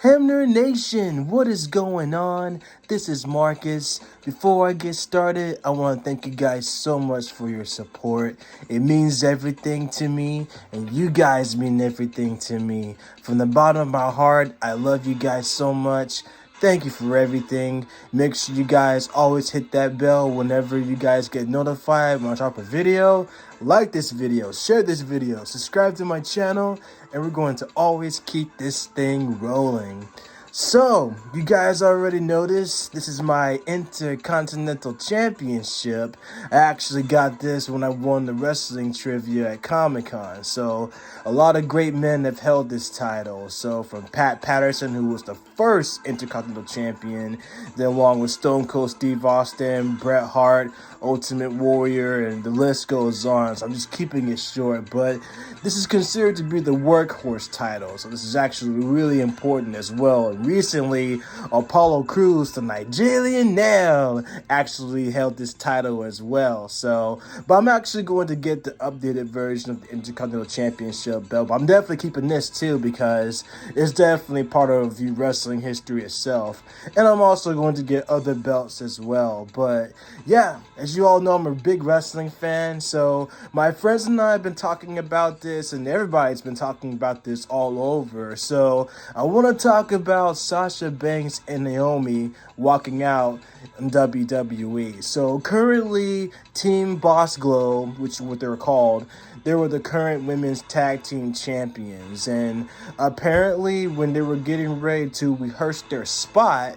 Hamner Nation, what is going on? This is Marcus. Before I get started, I want to thank you guys so much for your support. It means everything to me, and you guys mean everything to me. From the bottom of my heart, I love you guys so much. Thank you for everything. Make sure you guys always hit that bell whenever you guys get notified when I drop a video. Like this video, share this video, subscribe to my channel, and we're going to always keep this thing rolling. So, you guys already noticed, this is my Intercontinental Championship. I actually got this when I won the wrestling trivia at Comic-Con. So, a lot of great men have held this title. So, from Pat Patterson, who was the first Intercontinental Champion, then along with Stone Cold Steve Austin, Bret Hart, Ultimate Warrior, and the list goes on. So, I'm just keeping it short, but this is considered to be the workhorse title. So, this is actually really important as well. Recently, Apollo Crews, the Nigerian Nail, actually held this title as well. So, but I'm actually going to get the updated version of the Intercontinental Championship belt. But I'm definitely keeping this too because it's definitely part of the wrestling history itself. And I'm also going to get other belts as well. But yeah, as you all know, I'm a big wrestling fan. So my friends and I have been talking about this, and everybody's been talking about this all over. So I want to talk about Sasha Banks and Naomi walking out in WWE. So currently, Team Boss Glow, which is what they were called, they were the current women's tag team champions. And apparently, when they were getting ready to rehearse their spot,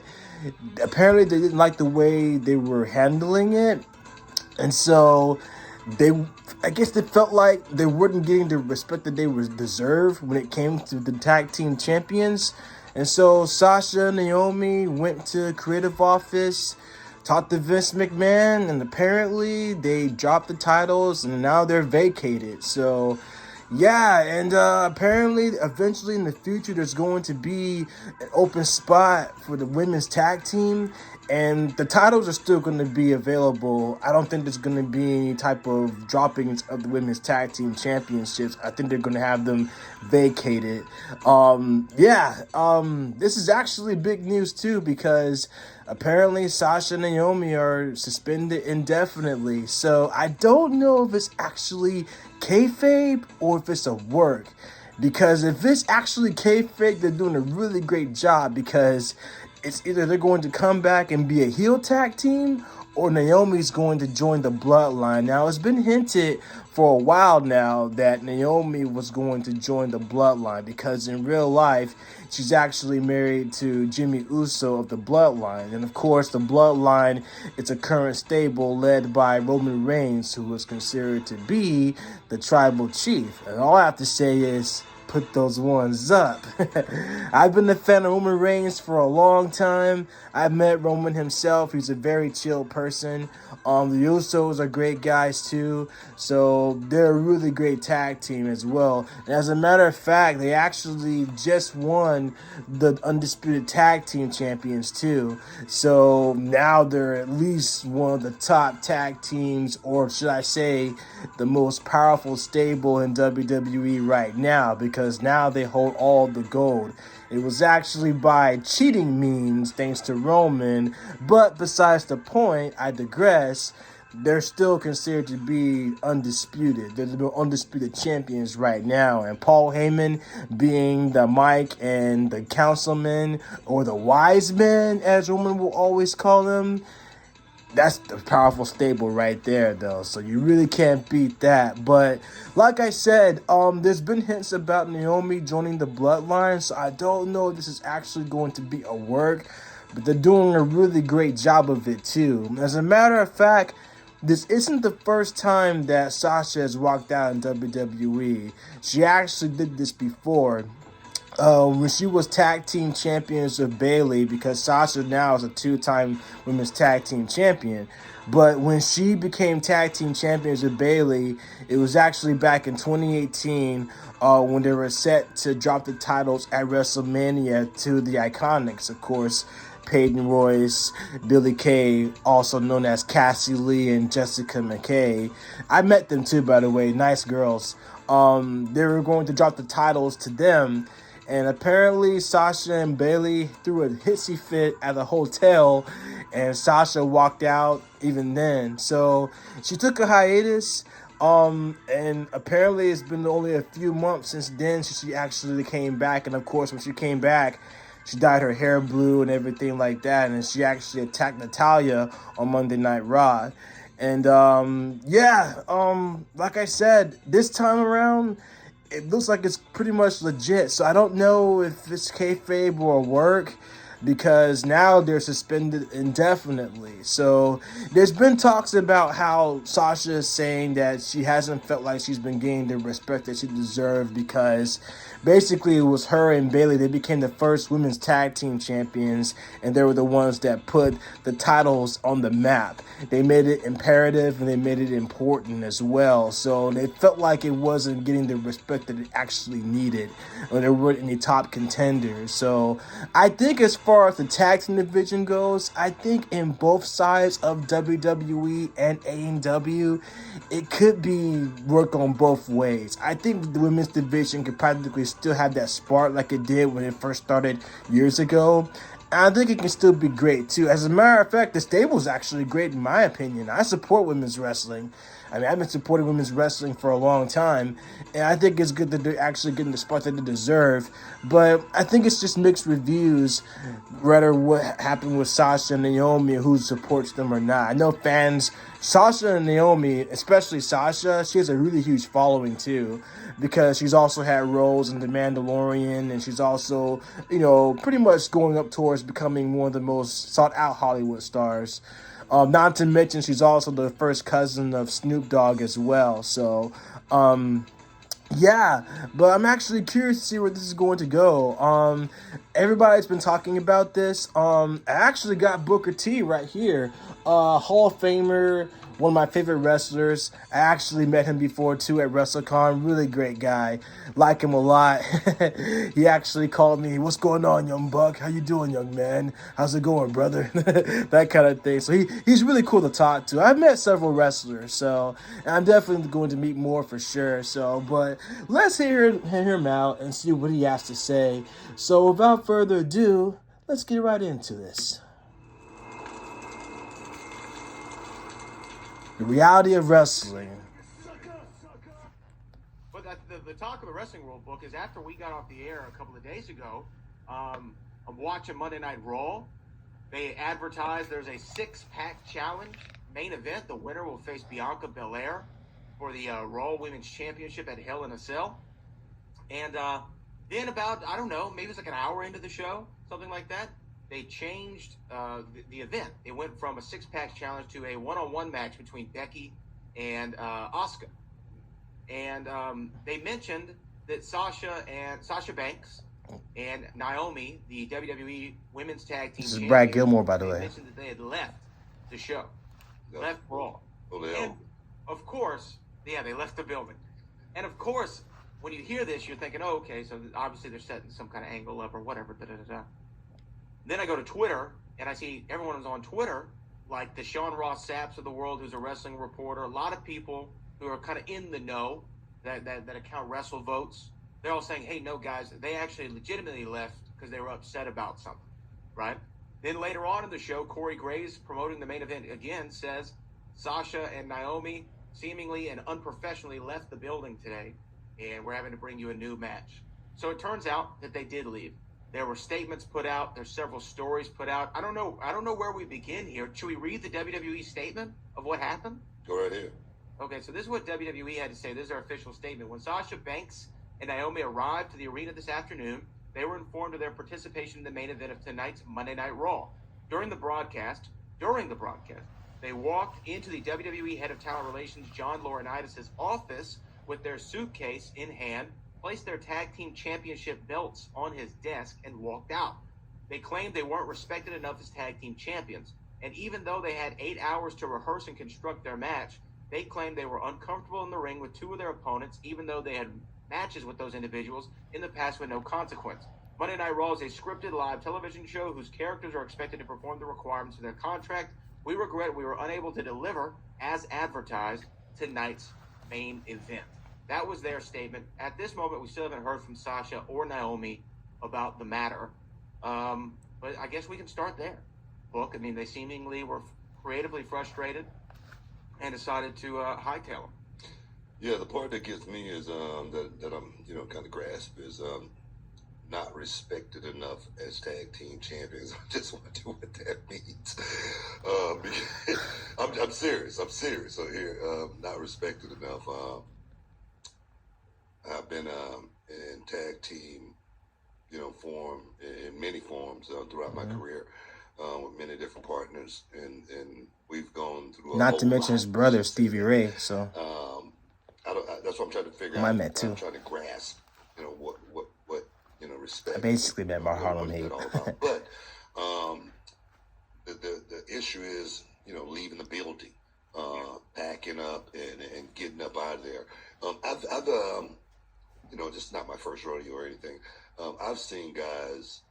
apparently they didn't like the way they were handling it. And so I guess they felt like they weren't getting the respect that they deserved when it came to the tag team champions. And so Sasha and Naomi went to creative office, talked to Vince McMahon, and apparently they dropped the titles and now they're vacated. So yeah, and apparently eventually in the future there's going to be an open spot for the women's tag team, and the titles are still going to be available. I don't think there's going to be any type of droppings of the women's tag team championships. I think they're going to have them vacated. This is actually big news too, because apparently Sasha and Naomi are suspended indefinitely. So I don't know if it's actually kayfabe or if it's a work. Because if it's actually kayfabe, they're doing a really great job, because it's either they're going to come back and be a heel tag team, or Naomi's going to join the bloodline. Now, it's been hinted for a while now that Naomi was going to join the bloodline, because in real life, she's actually married to Jimmy Uso of the bloodline. And of course, the bloodline is a current stable led by Roman Reigns, who is considered to be the tribal chief. And all I have to say is, put those ones up. I've been a fan of Roman Reigns for a long time. I've met Roman himself. He's a very chill person. The Usos are great guys too. So they're a really great tag team as well. And as a matter of fact, they actually just won the Undisputed Tag Team Champions too. So now they're at least one of the top tag teams, or should I say, the most powerful stable in WWE right now, because now they hold all the gold. It was actually by cheating means, thanks to Roman, but besides the point, I digress. They're still considered to be undisputed. They're the undisputed champions right now. And Paul Heyman being the Mike and the councilman, or the wise men, as Roman will always call them. That's the powerful stable right there, though. So you really can't beat that. But like I said, there's been hints about Naomi joining the bloodline. So I don't know if this is actually going to be a work. But they're doing a really great job of it, too. As a matter of fact, this isn't the first time that Sasha has walked out in WWE. She actually did this before. When she was tag team champions with Bayley, because Sasha now is a two-time women's tag team champion. But when she became tag team champions with Bayley, it was actually back in 2018 when they were set to drop the titles at WrestleMania to the Iconics, of course. Peyton Royce, Billie Kay, also known as Cassie Lee and Jessica McKay. I met them too, by the way. Nice girls. They were going to drop the titles to them. And apparently Sasha and Bailey threw a hissy fit at the hotel, and Sasha walked out even then. So she took a hiatus. And apparently it's been only a few months since then she actually came back. And of course, when she came back, she dyed her hair blue and everything like that. And she actually attacked Natalya on Monday Night Raw. And like I said, this time around, it looks like it's pretty much legit. So I don't know if it's kayfabe or work, because now they're suspended indefinitely. So there's been talks about how Sasha is saying that she hasn't felt like she's been getting the respect that she deserved, because basically it was her and Bailey. They became the first women's tag team champions, and they were the ones that put the titles on the map. They made it imperative and they made it important as well. So they felt like it wasn't getting the respect that it actually needed, or there weren't any top contenders. So I think as far as the tag team division goes, I think in both sides of WWE and AEW, it could be work on both ways. I think the women's division could practically still have that spark like it did when it first started years ago. And I think it can still be great too. As a matter of fact, the stable's actually great in my opinion. I support women's wrestling. I mean, I've been supporting women's wrestling for a long time, and I think it's good that they're actually getting the spot that they deserve. But I think it's just mixed reviews, whether what happened with Sasha and Naomi, who supports them or not. I know fans, Sasha and Naomi, especially Sasha, she has a really huge following too, because she's also had roles in The Mandalorian, and she's also, pretty much going up towards becoming one of the most sought-out Hollywood stars. Not to mention, she's also the first cousin of Snoop Dogg as well. So, but I'm actually curious to see where this is going to go. Everybody's been talking about this. I actually got Booker T right here. Hall of Famer, one of my favorite wrestlers. I actually met him before too at WrestleCon. Really great guy. Like him a lot. He actually called me, "What's going on, young buck? How you doing, young man? How's it going, brother?" That kind of thing. So he's really cool to talk to. I've met several wrestlers, so and I'm definitely going to meet more for sure. So, but let's hear him out and see what he has to say. So without further ado, let's get right into this. The reality of wrestling. But the talk of the Wrestling World book is after we got off the air a couple of days ago, I'm watching Monday Night Raw. They advertised there's a six-pack challenge main event. The winner will face Bianca Belair for the Raw Women's Championship at Hell in a Cell. And then about, I don't know, maybe it's like an hour into the show, something like that, they changed the event. It went from a six-pack challenge to a one-on-one match between Becky and Asuka. And they mentioned that Sasha Banks and Naomi, the WWE Women's Tag Team This is Brad Champions, Gilmore, by the way. They mentioned that they had left the show, left Raw. Oh, And of course, they left the building. And of course, when you hear this, you're thinking, oh, okay, so obviously they're setting some kind of angle up or whatever. Then I go to Twitter, and I see everyone is on Twitter, like the Sean Ross Sapps of the world, who's a wrestling reporter. A lot of people who are kind of in the know that account wrestle votes. They're all saying, hey, no, guys, they actually legitimately left because they were upset about something, right? Then later on in the show, Corey Graves, promoting the main event again, says Sasha and Naomi seemingly and unprofessionally left the building today, and we're having to bring you a new match. So it turns out that they did leave. There were statements put out. There's several stories put out. I don't know where we begin here. Should we read the WWE statement of what happened? Go right ahead. Okay, so this is what WWE had to say. This is our official statement. When Sasha Banks and Naomi arrived to the arena this afternoon, they were informed of their participation in the main event of tonight's Monday Night Raw. During the broadcast, they walked into the WWE Head of Talent Relations, John Laurinaitis' office with their suitcase in hand, placed their tag team championship belts on his desk, and walked out. They claimed they weren't respected enough as tag team champions. And even though they had 8 hours to rehearse and construct their match, they claimed they were uncomfortable in the ring with two of their opponents, even though they had matches with those individuals in the past with no consequence. Monday Night Raw is a scripted live television show whose characters are expected to perform the requirements of their contract. We regret we were unable to deliver, as advertised, tonight's main event. That was their statement. At this moment, we still haven't heard from Sasha or Naomi about the matter. But I guess we can start there. Book, I mean, they seemingly were creatively frustrated and decided to hightail him. Yeah, the part that gets me is that I'm kind of grasp is not respected enough as tag team champions. I just want to know what that means. I'm serious. So here, not respected enough. I've been in tag team, form in many forms throughout my career with many different partners, and we've gone through. Not to mention his brother Stevie Ray. So that's what I'm trying to figure I out. meant too. I'm trying to grasp, what respect. I basically meant by Harlem Hate. But the issue is, leaving the building, packing up and getting up out of there. I've just not my first rodeo or anything. I've seen guys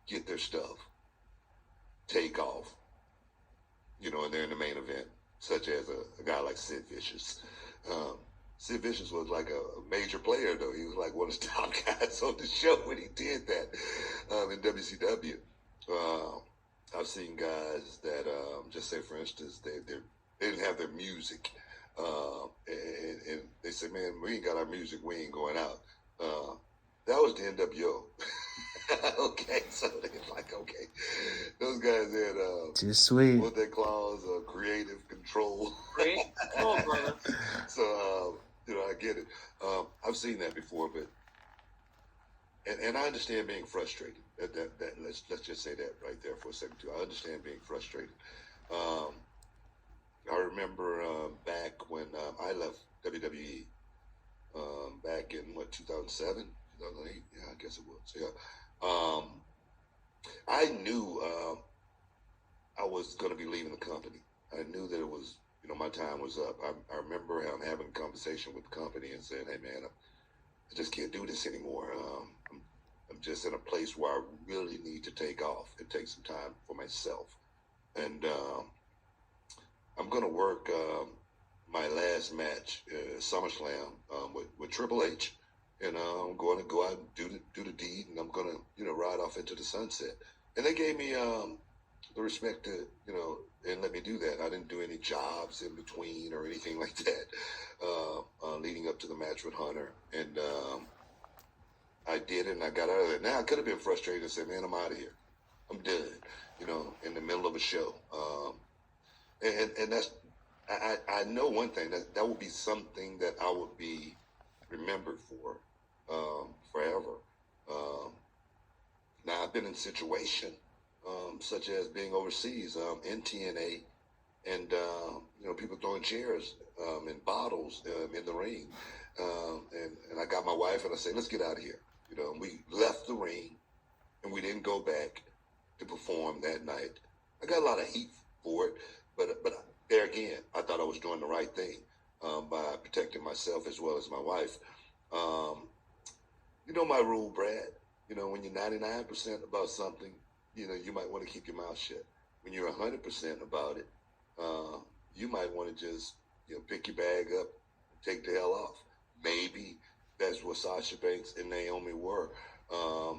get their stuff, take off, and they're in the main event, such as a guy like Sid Vicious. Sid Vicious was like a major player, though. He was like one of the top guys on the show when he did that in WCW. I've seen guys that, just say, for instance, they didn't have their music. And they said, man, we ain't got our music, we ain't going out. That was the NWO. Okay, so they're like, okay. Those guys had too sweet. What they call creative control. Creative control, brother. So, I get it. I've seen that before, but and I understand being frustrated. That let's just say that right there for a second too. I understand being frustrated. I remember back when I left WWE back in 2007, 2008. Yeah, I guess it was. Yeah. I knew I was going to be leaving the company. I knew that it was, my time was up. I remember having a conversation with the company and saying, hey, man, I just can't do this anymore. I'm just in a place where I really need to take off and take some time for myself. And I'm going to work my last match, SummerSlam, with Triple H. And I'm going to go out and do the deed, and I'm going to, ride off into the sunset. And they gave me the respect to, and let me do that. I didn't do any jobs in between or anything like that leading up to the match with Hunter. And I did it, and I got out of there. Now, I could have been frustrated and said, man, I'm out of here. I'm done, in the middle of a show. And that's, I know one thing, that would be something that I would be remembered for forever. Now, I've been in situations such as being overseas in TNA and, people throwing chairs and bottles in the ring. And I got my wife and I say, let's get out of here. We left the ring and we didn't go back to perform that night. I got a lot of heat for it, but there again, I thought I was doing the right thing by protecting myself as well as my wife. My rule, Brad, when you're 99% about something, you might want to keep your mouth shut. When you're 100% about it, you might want to just, pick your bag up, and take the hell off. Maybe that's what Sasha Banks and Naomi were. I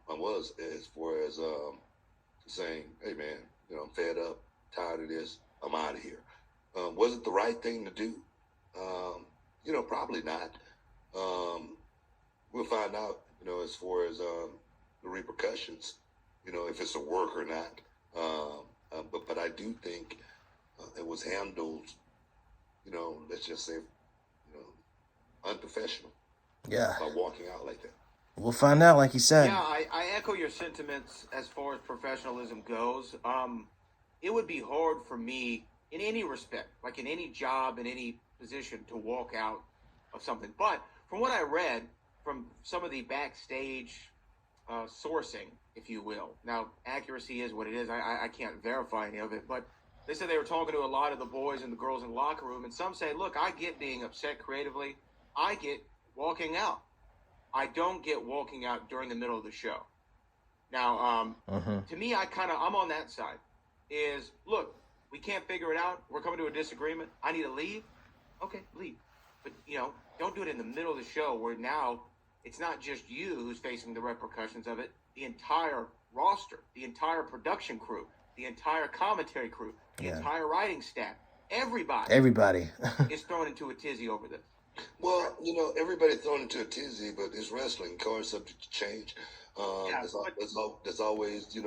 was as far as saying, hey man, I'm fed up, tired of this, I'm out of here. Was it the right thing to do? Probably not. We'll find out, as far as the repercussions, if it's a work or not. But I do think it was handled, let's just say, unprofessional. Yeah. By walking out like that. We'll find out, like you said. Yeah, I echo your sentiments as far as professionalism goes. It would be hard for me in any respect, like in any job, in any position, to walk out of something. But from what I read, from some of the backstage sourcing, if you will. Now, accuracy is what it is. I can't verify any of it, but they said they were talking to a lot of the boys and the girls in the locker room, and some say, look, I get being upset creatively. I get walking out. I don't get walking out during the middle of the show. Now, to me, I'm on that side. Is, look, we can't figure it out. We're coming to a disagreement. I need to leave. Okay, leave. But, don't do it in the middle of the show where now it's not just you who's facing the repercussions of it. The entire roster, the entire production crew, the entire commentary crew, the entire writing staff, everybody is thrown into a tizzy over this. Well, everybody's thrown into a tizzy, but it's wrestling. Cars subject to change. There's always, in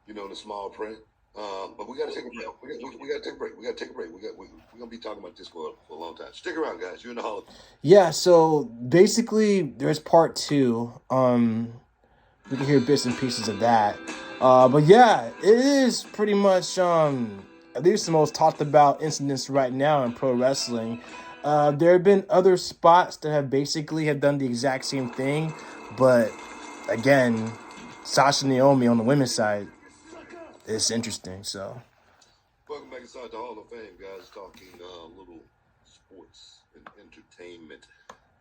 the small print. But we got to take a break. We got to take a break. We're gonna be talking about this for a long time. Stick around, guys. You're in the Hall of Fame. Yeah. So basically, there's part 2. We can hear bits and pieces of that. But yeah, it is pretty much at least the most talked about incidents right now in pro wrestling. There have been other spots that have done the exact same thing, but again, Sasha and Naomi on the women's side, it's interesting. So, welcome back inside the Hall of Fame, guys. Talking little sports and entertainment.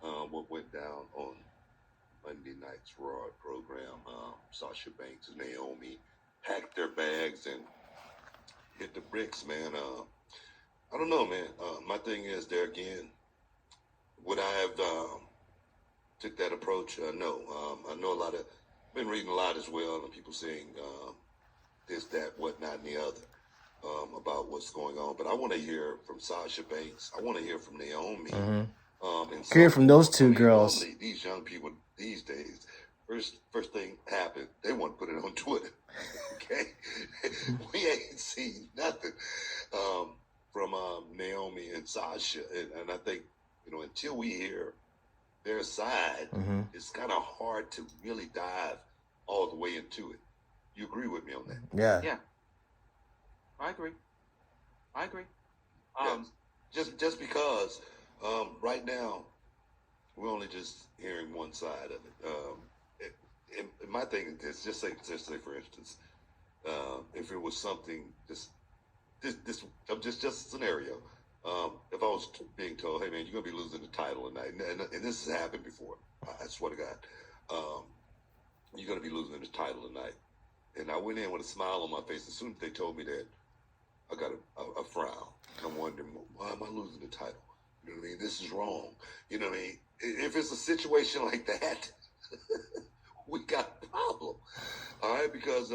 What went down on Monday night's Raw program? Sasha Banks and Naomi packed their bags and hit the bricks, man. I don't know, man. My thing is, there again, would I have took that approach? No. I know been reading a lot as well, and people saying this, that, whatnot, and the other about what's going on. But I want to hear from Sasha Banks. I want to hear from Naomi. And hear from those two girls. These young people these days, first thing happened, they want to put it on Twitter. Okay? We ain't seen nothing from Naomi and Sasha. And I think, until we hear their side, it's kind of hard to really dive all the way into it. You agree with me on that? Yeah. Yeah. I agree. Just because right now we're only just hearing one side of it. And my thing is just say for instance, if it was something this just a scenario. If I was being told, hey man, you're gonna be losing the title tonight, and this has happened before. I swear to God, you're gonna be losing the title tonight. And I went in with a smile on my face. As soon as they told me that, I got a frown. I'm wondering, why am I losing the title? You know what I mean? This is wrong. You know what I mean? If it's a situation like that, we got a problem. All right, because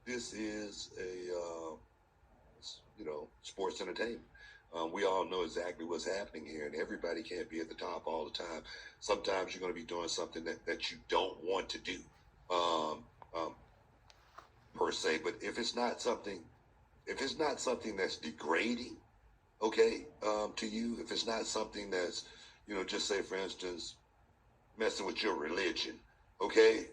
this is a sports entertainment. We all know exactly what's happening here, and everybody can't be at the top all the time. Sometimes you're going to be doing something that you don't want to do, per se. But if it's not something that's degrading, okay, to you, if it's not something that's, just say for instance, messing with your religion, okay,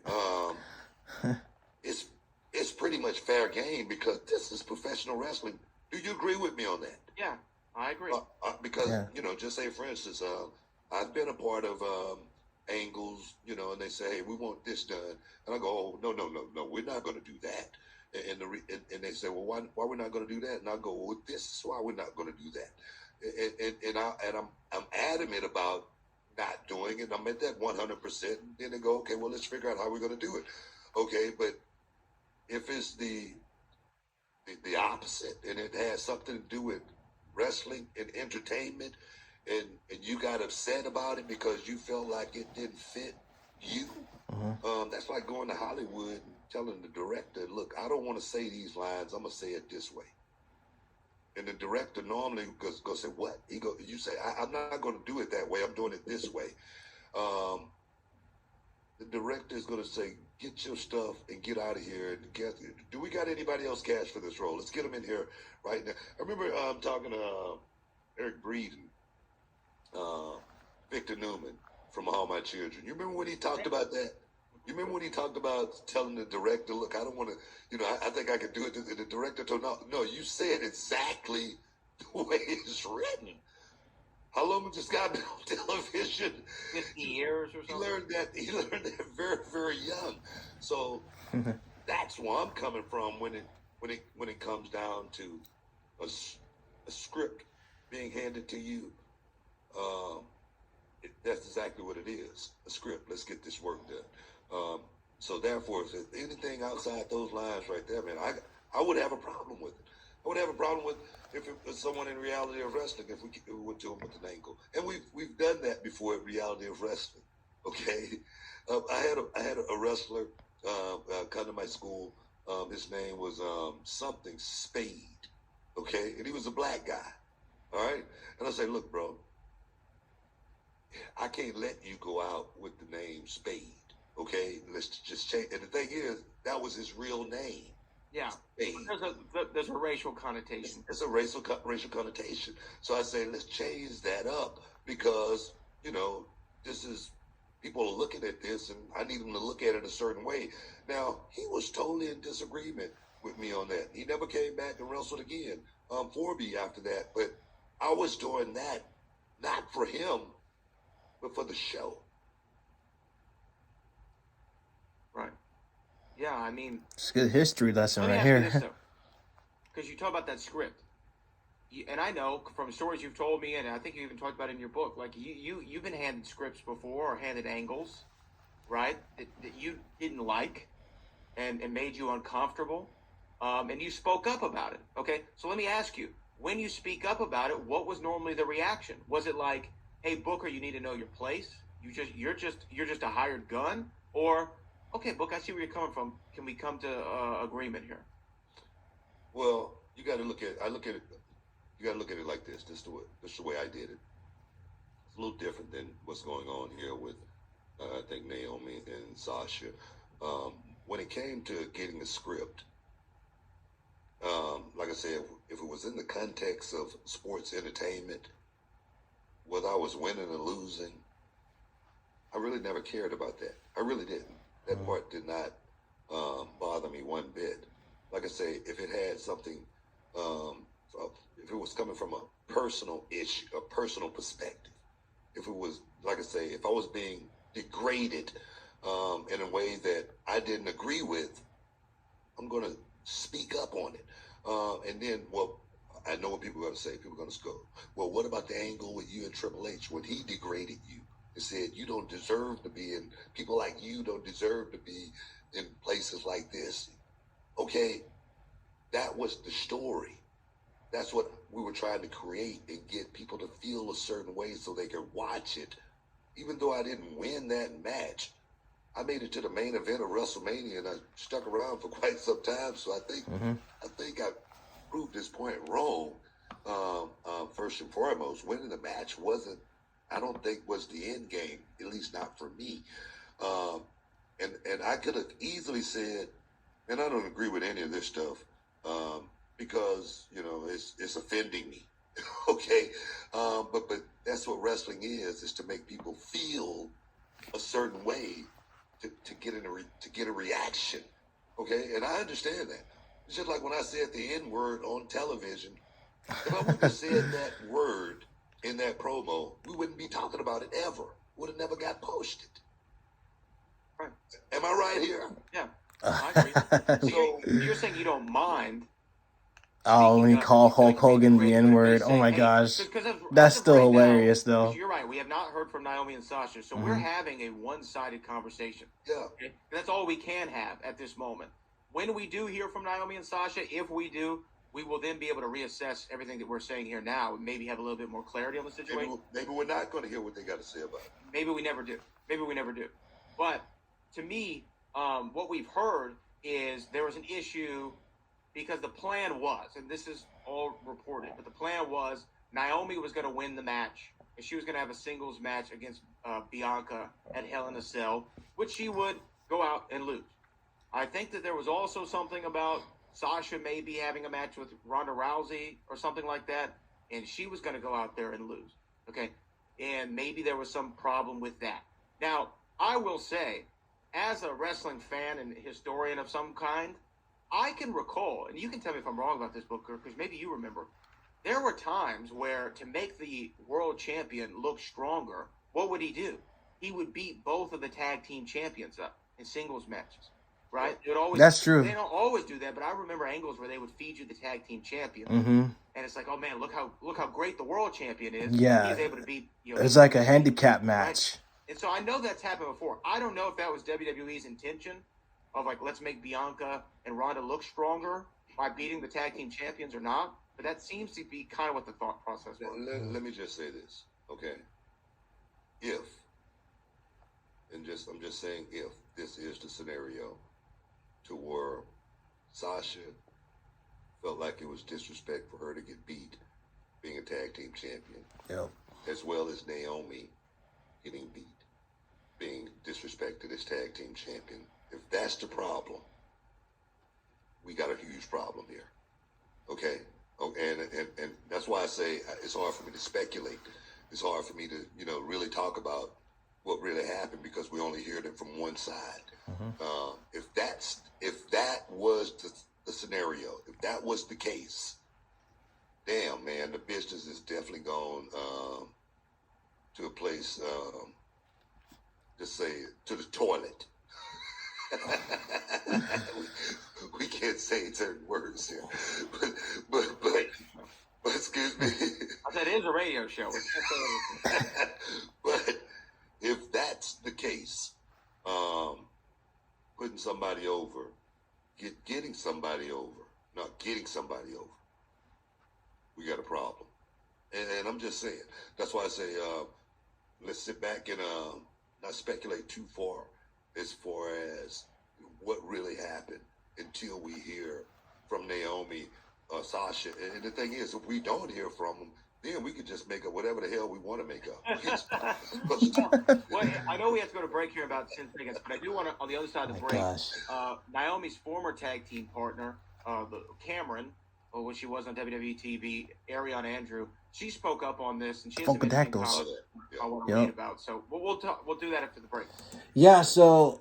it's pretty much fair game because this is professional wrestling. Do you agree with me on that? Yeah, I agree. Because, just say, for instance, I've been a part of angles, and they say, hey, we want this done. And I go, oh, no, we're not going to do that. And they say, well, why we're not going to do that? And I go, well, this is why we're not going to do that. And I'm adamant about not doing it. I'm at that 100%. And then they go, okay, well, let's figure out how we're going to do it. Okay, but if it's the opposite, and it has something to do with wrestling and entertainment, and you got upset about it because you felt like it didn't fit you, that's like going to Hollywood and telling the director, look, I don't want to say these lines, I'm going to say it this way. And the director normally goes say, what? You say, I'm not going to do it that way, I'm doing it this way. The director is going to say, get your stuff and get out of here. Do we got anybody else cash for this role? Let's get them in here right now. I remember talking to Eric Breed and Victor Newman from All My Children. You remember when he talked about that? You remember when he talked about telling the director, look, I don't want to, I think I can do it. And the director told him, no, you said exactly the way it's written. How long has this guy been on television? 50 years or something? He learned that very, very young. So that's where I'm coming from when it comes down to a script being handed to you. That's exactly what it is. A script. Let's get this work done. So therefore, if there's anything outside those lines right there, man, I would have a problem with it. I would have a problem with if it was someone in Reality of Wrestling, if we went to him with an angle. And we've done that before at Reality of Wrestling. Okay, I had a wrestler come to my school. His name was something Spade. Okay, and he was a black guy. All right, and I say, look, bro, I can't let you go out with the name Spade. Okay, let's just change. And the thing is, that was his real name. Yeah, Spade. there's a racial connotation. It's a racial connotation. So I say, let's change that up because this is people are looking at this, and I need them to look at it a certain way. Now he was totally in disagreement with me on that. He never came back and wrestled again for me after that. But I was doing that not for him, but for the show. Right. Yeah, I mean, It's a good history lesson right here. Because you talk about that script, and I know from stories you've told me, and I think you even talked about it in your book, like you've been handed scripts before or handed angles, right, that you didn't like and made you uncomfortable, and you spoke up about it. Okay, so let me ask you, when you speak up about it, what was normally the reaction? Was it like, hey, Booker, you need to know your place? You're just a hired gun? Or, okay, Book, I see where you're coming from. Can we come to agreement here? Well, you got to look at it. You got to look at it like this. This is the way I did it. It's a little different than what's going on here with, I think, Naomi and Sasha. When it came to getting a script, like I said, if it was in the context of sports entertainment, whether I was winning or losing, I really never cared about that. I really didn't. That part did not bother me one bit. Like I say, if it had something, if it was coming from a personal issue, a personal perspective, if it was, like I say, if I was being degraded in a way that I didn't agree with, I'm going to speak up on it. And then, well, I know what people are going to say. People are going to go, well, what about the angle with you and Triple H when he degraded you and said you don't deserve to be in, people like you don't deserve to be in places like this? Okay, that was the story. That's what we were trying to create and get people to feel a certain way so they could watch it. Even though I didn't win that match, I made it to the main event of WrestleMania and I stuck around for quite some time. So I think I proved this point wrong. First and foremost, winning the match I don't think was the end game, at least not for me. And I could have easily said, and I don't agree with any of this stuff, because it's offending me. Okay, but that's what wrestling is to make people feel a certain way to get a reaction. Okay, and I understand that. It's just like when I said the N word on television. If I wouldn't have said that word in that promo, we wouldn't be talking about it ever. Would have never got posted. Right. Am I right here? Yeah. I agree. So you're saying you don't mind? Oh, when he called Hulk Hogan the N-word. Oh my gosh. That's still hilarious, though. You're right. We have not heard from Naomi and Sasha, so we're having a one-sided conversation. Yeah. Okay? That's all we can have at this moment. When we do hear from Naomi and Sasha, if we do, we will then be able to reassess everything that we're saying here now and maybe have a little bit more clarity on the situation. Maybe we're not going to hear what they got to say about it. Maybe we never do. But to me, what we've heard is there was an issue because the plan was, and this is all reported, but the plan was Naomi was going to win the match, and she was going to have a singles match against Bianca at Hell in a Cell, which she would go out and lose. I think that there was also something about Sasha maybe having a match with Ronda Rousey or something like that, and she was going to go out there and lose. Okay? And maybe there was some problem with that. Now, I will say, as a wrestling fan and historian of some kind, I can recall, and you can tell me if I'm wrong about this, Booker, because maybe you remember, there were times where to make the world champion look stronger, what would he do? He would beat both of the tag team champions up in singles matches, right? That's true. They don't always do that, but I remember angles where they would feed you the tag team champion, and it's like, oh man, look how great the world champion is. Yeah, he's able to beat. It's like a handicap match. Right? And so I know that's happened before. I don't know if that was WWE's intention of like, let's make Bianca and Ronda look stronger by beating the tag team champions or not. But that seems to be kind of what the thought process was. Let me just say this, okay? If And I'm just saying, if this is the scenario to where Sasha felt like it was disrespect for her to get beat being a tag team champion, Yep. as well as Naomi getting beat being disrespected as tag team champion. If that's the problem, we got a huge problem here. Okay? Oh, and that's why I say it's hard for me to speculate. It's hard for me to, really talk about what really happened because we only hear it from one side. If that was the scenario, if that was the case, damn, man, the business is definitely gone to a place, just say, to the toilet. we can't say certain words here, but excuse me. I said it is a radio show. But if that's the case, putting somebody over, getting somebody over, not getting somebody over, we got a problem. And I'm just saying, that's why I say, let's sit back and not speculate too far as what really happened until we hear from Naomi, Sasha. And the thing is, if we don't hear from them, then we could just make up whatever the hell we want to make up. Well, I know we have to go to break here in about 10 seconds, but I do want to, on the other side of the break, Naomi's former tag team partner, Cameron, when she was on WWE TV, Ariane Andrew, she spoke up on this, and she has some interesting comments I want to read about. So we'll do that after the break. Yeah, so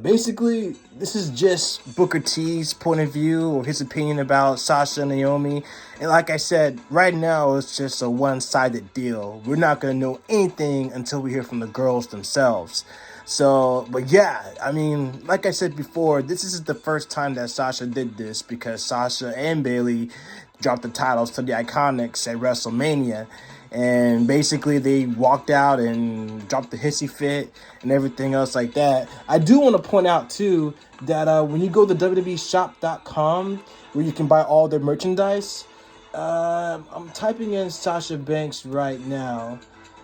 basically, this is just Booker T's point of view or his opinion about Sasha and Naomi. And like I said, right now it's just a one-sided deal. We're not going to know anything until we hear from the girls themselves. So, but yeah, I mean, like I said before, this is the first time that Sasha did this because Sasha and Bayley dropped the titles to the Iconics at WrestleMania. And basically they walked out and dropped the hissy fit and everything else like that. I do want to point out, too, that when you go to WWEshop.com, where you can buy all their merchandise, I'm typing in Sasha Banks right now.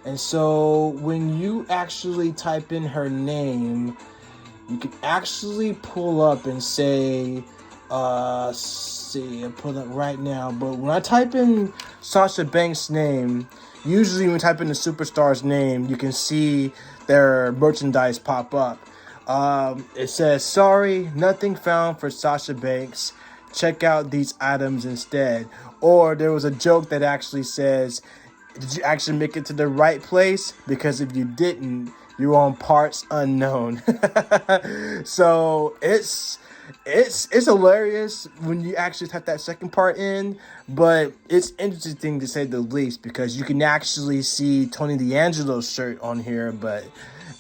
And so when you actually type in her name, you can actually pull up and say, I pull up right now. But when I type in Sasha Banks' name, usually when you type in the superstar's name, you can see their merchandise pop up. It says, sorry, nothing found for Sasha Banks. Check out these items instead. Or there was a joke that actually says, did you actually make it to the right place? Because if you didn't, you're on parts unknown. So it's hilarious when you actually type that second part in, but it's interesting to say the least because you can actually see Tony D'Angelo's shirt on here, but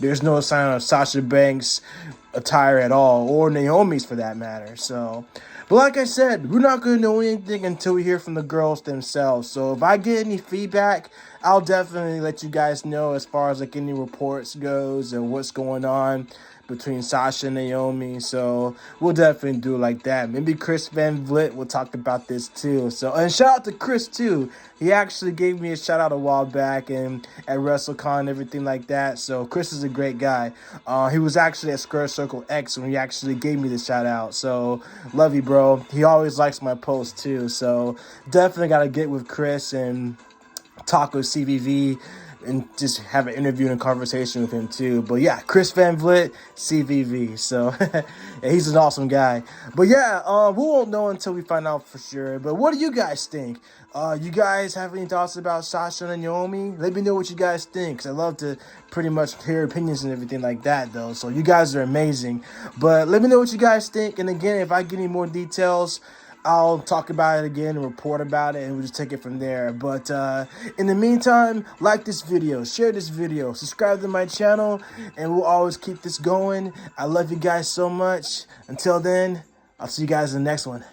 there's no sign of Sasha Banks attire at all, or Naomi's for that matter. So, but like I said, we're not going to know anything until we hear from the girls themselves. So if I get any feedback, I'll definitely let you guys know as far as like any reports goes and what's going on between Sasha and Naomi. So we'll definitely do it like that. Maybe Chris Van Vliet will talk about this too. So, and shout out to Chris too. He actually gave me a shout out a while back and at WrestleCon and everything like that. So Chris is a great guy. He was actually at Square Circle X when he actually gave me the shout out. So love you, bro. He always likes my posts too. So definitely got to get with Chris and talk with CVV and just have an interview and conversation with him too. But yeah, Chris Van Vliet, CVV. So yeah, he's an awesome guy. But yeah, we won't know until we find out for sure. But what do you guys think? You guys have any thoughts about Sasha and Naomi? Let me know what you guys think, because I love to pretty much hear opinions and everything like that, though. So you guys are amazing. But let me know what you guys think. And again, if I get any more details, I'll talk about it again and report about it, and we'll just take it from there. But in the meantime, like this video, share this video, subscribe to my channel, and we'll always keep this going. I love you guys so much. Until then, I'll see you guys in the next one.